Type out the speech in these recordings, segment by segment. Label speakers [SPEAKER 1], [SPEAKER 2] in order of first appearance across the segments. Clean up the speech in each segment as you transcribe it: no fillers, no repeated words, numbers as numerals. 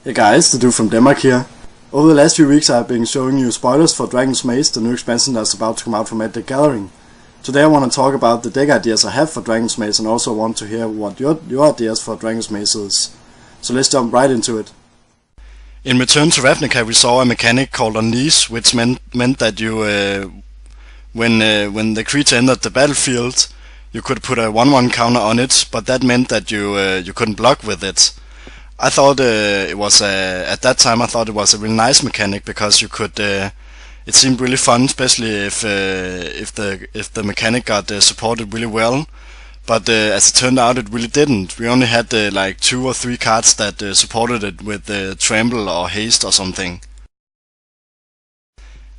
[SPEAKER 1] Hey guys, the dude from Denmark here. Over the last few weeks I've been showing you spoilers for Dragon's Maze, the new expansion that's about to come out from Magic the Gathering. Today I want to talk about the deck ideas I have for Dragon's Maze and also want to hear what your ideas for Dragon's Maze is. So let's jump right into it. In Return to Ravnica we saw a mechanic called Unleash, which meant that you, when the creature entered the battlefield, you could put a 1/1 counter on it, but that meant that you couldn't block with it. I thought at that time I thought it was a really nice mechanic because you could. It seemed really fun, especially if the mechanic got supported really well. But as it turned out, it really didn't. We only had like 2 or 3 cards that supported it with Trample or Haste or something.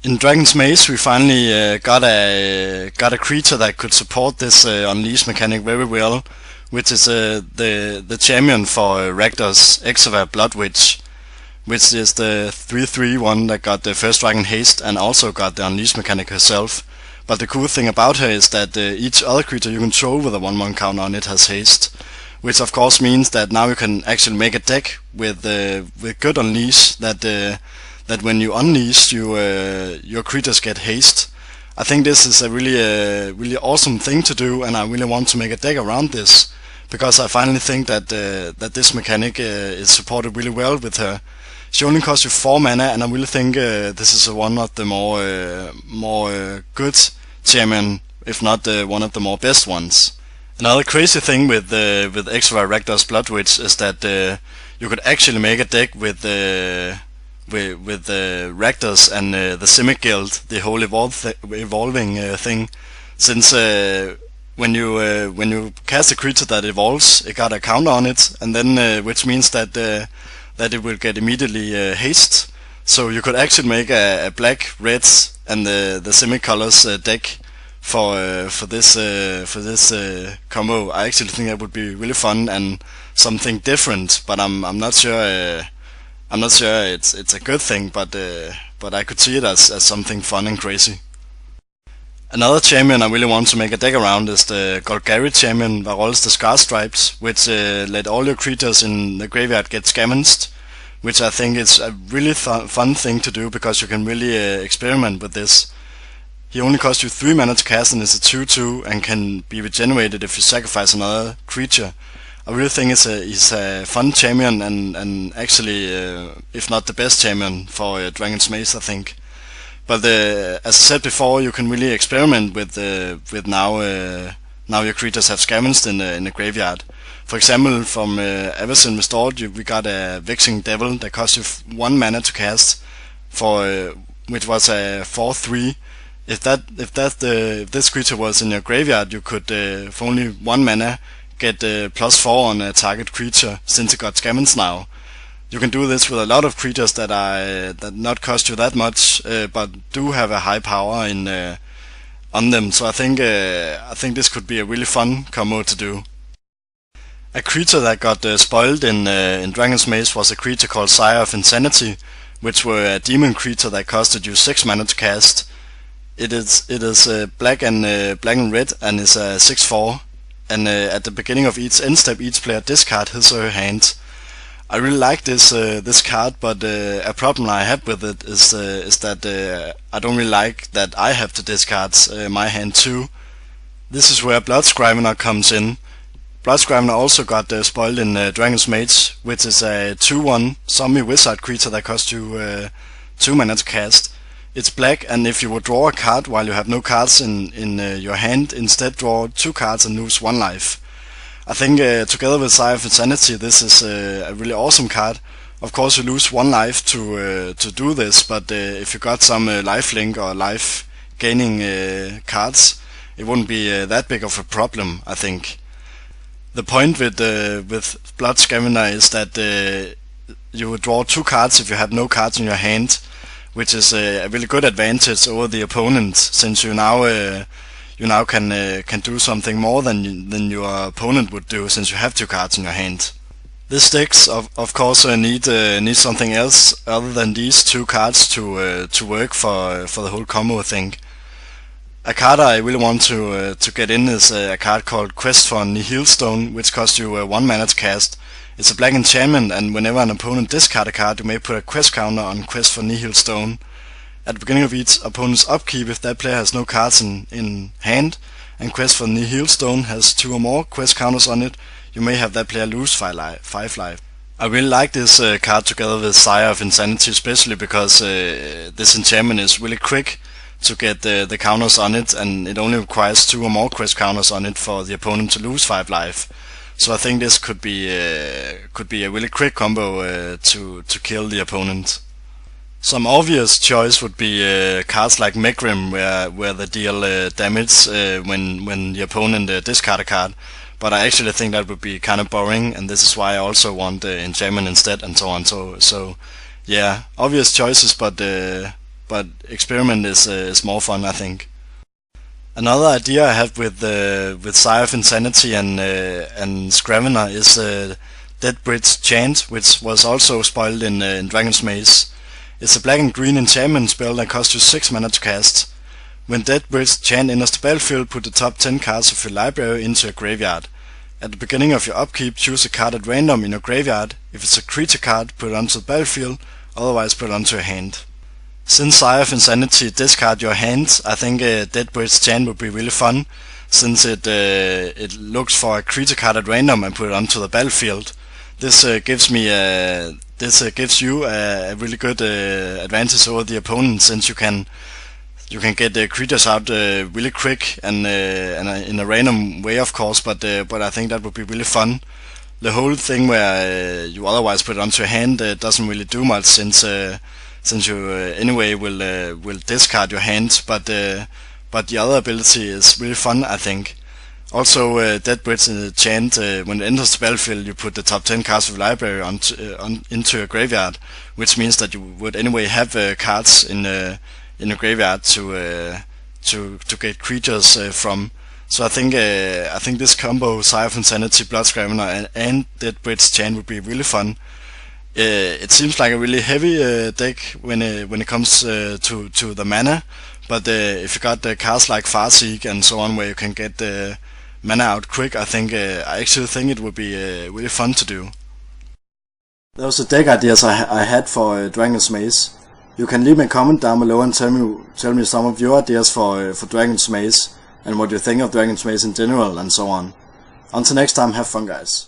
[SPEAKER 1] In Dragon's Maze, we finally got a creature that could support this Unleash mechanic very well, which is the champion for Rakdos, Exova Blood Witch, which is the 3/3 one that got the first Dragon Haste and also got the Unleash mechanic herself. But the cool thing about her is that each other creature you control with a 1/1 counter on it has haste, which of course means that now you can actually make a deck with good Unleash that when you unleash, your creatures get haste. I think this is a really awesome thing to do, and I really want to make a deck around this because I finally think that this mechanic is supported really well with her. She only costs you 4 mana, and I really think this is one of the more good champion, if not one of the more best ones. Another crazy thing with Exova Rakdos Blood Witch is that you could actually make a deck with Rakdos and the Simic Guild, the whole evolving thing, since when you cast a creature that evolves, it got a counter on it, and then which means that it will get immediately haste. So you could actually make a black, red, and the Simic colors deck for this combo. I actually think that would be really fun and something different, but I'm not sure. I'm not sure it's a good thing, but I could see it as something fun and crazy. Another champion I really want to make a deck around is the Golgari champion, Varol's the Scar Stripes, which let all your creatures in the graveyard get scavenged, which I think is a really fun thing to do because you can really experiment with this. He only costs you 3 mana to cast and is a 2/2 and can be regenerated if you sacrifice another creature. I really think he's a fun champion and actually, if not the best champion for Dragon's Maze, I think. But as I said before, you can really experiment with now your creatures have scavenged in the graveyard. For example, from Avacyn Restored, we got a Vexing Devil that cost you 1 mana to cast, which was a 4/3. If this creature was in your graveyard, you could for only 1 mana get +4 on a target creature since it got scavenged now. You can do this with a lot of creatures that not cost you that much, but do have a high power on them. So I think this could be a really fun combo to do. A creature that got spoiled in Dragon's Maze was a creature called Sire of Insanity, which were a demon creature that costed you 6 mana to cast. It is black and red and is a 6/4. And at the beginning of each end step, each player discard his or her hand. I really like this card, but a problem I have with it is that I don't really like that I have to discard my hand too. This is where Bloodscrivener comes in. Bloodscrivener also got spoiled in Dragon's Maze, which is a 2/1 zombie wizard creature that costs you 2 mana to cast. It's black, and if you would draw a card while you have no cards in your hand, instead draw 2 cards and lose 1 life. I think together with Sire of Insanity, this is a really awesome card. Of course, you lose 1 life to do this, but if you got some lifelink or life gaining cards, it wouldn't be that big of a problem, I think. The point with Blood Scavenger is that you would draw 2 cards if you have no cards in your hand, which is a really good advantage over the opponent, since you now can do something more than your opponent would do, since you have 2 cards in your hand. This decks of course need something else other than these 2 cards to work for the whole combo, I think. A card I really want to get in is a card called Quest for Nihilstone, which costs you 1 mana to cast. It's a black enchantment, and whenever an opponent discards a card, you may put a quest counter on Quest for Nihil Stone. At the beginning of each opponent's upkeep, if that player has no cards in hand, and Quest for Nihil Stone has 2 or more quest counters on it, you may have that player lose 5 life. I really like this card together with Sire of Insanity, especially because this enchantment is really quick to get the counters on it, and it only requires 2 or more quest counters on it for the opponent to lose 5 life. So I think this could be a really quick combo to kill the opponent. Some obvious choice would be cards like Megrim, where they deal damage when the opponent discard a card. But I actually think that would be kind of boring, and this is why I also want enchantment instead, and so on. So yeah, obvious choices, but experiment is more fun, I think. Another idea I have with Sire of Insanity and Scavenger is Dead Britches Chant, which was also spoiled in Dragon's Maze. It's a black and green enchantment spell that costs you 6 mana to cast. When Dead Britches Chant enters the battlefield, put the top 10 cards of your library into your graveyard. At the beginning of your upkeep, choose a card at random in your graveyard. If it's a creature card, put it onto the battlefield, otherwise put it onto your hand. Since Sire of Insanity discard your hand, I think Dead Britches Chant would be really fun, since it looks for a creature card at random and put it onto the battlefield. This gives you a really good advantage over the opponent, since you can get the creatures out really quick and in a random way, of course. But I think that would be really fun. The whole thing where you otherwise put it onto your hand doesn't really do much, since you anyway will discard your hand. But the other ability is really fun, I think. Also, Dead Britches Chant, when it enters the battlefield, you put the top 10 cards of the library into your graveyard, which means that you would anyway have cards in your graveyard to get creatures from. So I think this combo, Sire of Insanity, Blood Scavenger, and Dead Britches Chant would be really fun. It seems like a really heavy deck when it comes to the mana, but if you got the cards like Farseek and so on, where you can get the mana out quick, I actually think it would be really fun to do. Those are deck ideas I had for Dragon's Maze. You can leave me a comment down below and tell me some of your ideas for Dragon's Maze, and what you think of Dragon's Maze in general, and so on. Until next time, have fun, guys.